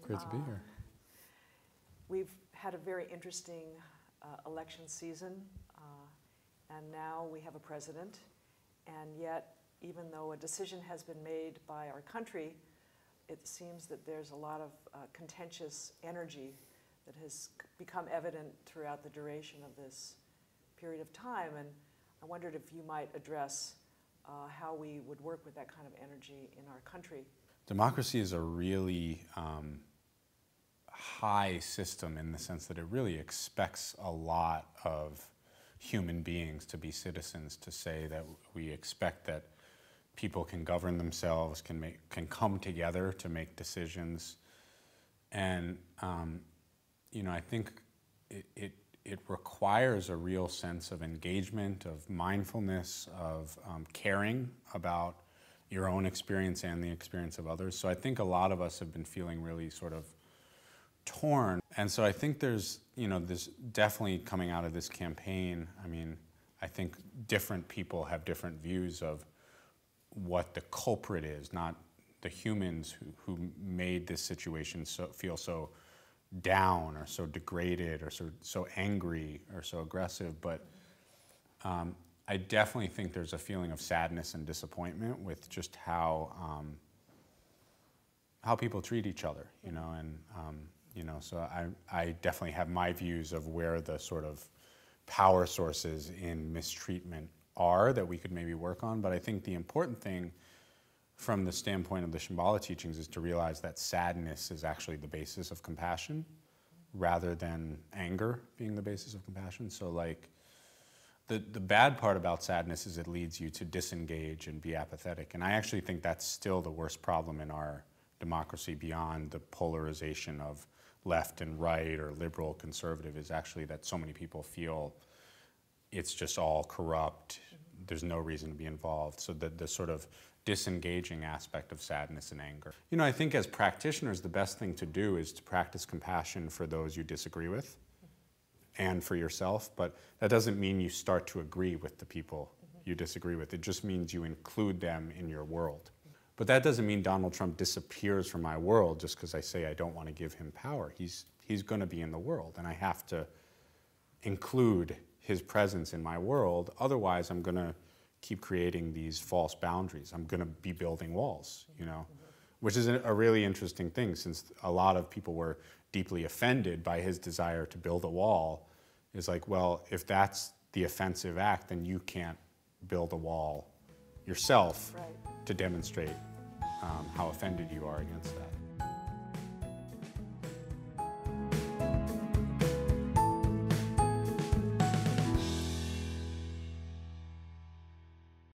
Great to be here. We've had a very interesting election season, and now we have a president, and yet, even though a decision has been made by our country, it seems that there's a lot of contentious energy that has become evident throughout the duration of this period of time, and I wondered if you might address how we would work with that kind of energy in our country. Democracy is a really high system in the sense that it really expects a lot of human beings to be citizens, to say that we expect that people can govern themselves, can come together to make decisions. And I think it requires a real sense of engagement, of mindfulness, of caring about your own experience and the experience of others. So I think a lot of us have been feeling really sort of torn. And so I think there's definitely coming out of this campaign, I think different people have different views of what the culprit is, not the humans who made this situation feel so down or so degraded or so angry or so aggressive. But I definitely think there's a feeling of sadness and disappointment with just how people treat each other, so I definitely have my views of where the sort of power sources in mistreatment are that we could maybe work on. But I think the important thing from the standpoint of the Shambhala teachings is to realize that sadness is actually the basis of compassion rather than anger being the basis of compassion. So like the bad part about sadness is it leads you to disengage and be apathetic. And I actually think that's still the worst problem in our democracy beyond the polarization of left and right or liberal, conservative, is actually that so many people feel it's just all corrupt. There's no reason to be involved. So the sort of disengaging aspect of sadness and anger. I think as practitioners, the best thing to do is to practice compassion for those you disagree with and for yourself. But that doesn't mean you start to agree with the people you disagree with. It just means you include them in your world. But that doesn't mean Donald Trump disappears from my world just because I say I don't want to give him power. He's going to be in the world, and I have to include his presence in my world. Otherwise, I'm going to keep creating these false boundaries. I'm going to be building walls, which is a really interesting thing, since a lot of people were deeply offended by his desire to build a wall. It's like, well, if that's the offensive act, then you can't build a wall yourself to demonstrate how offended you are against that.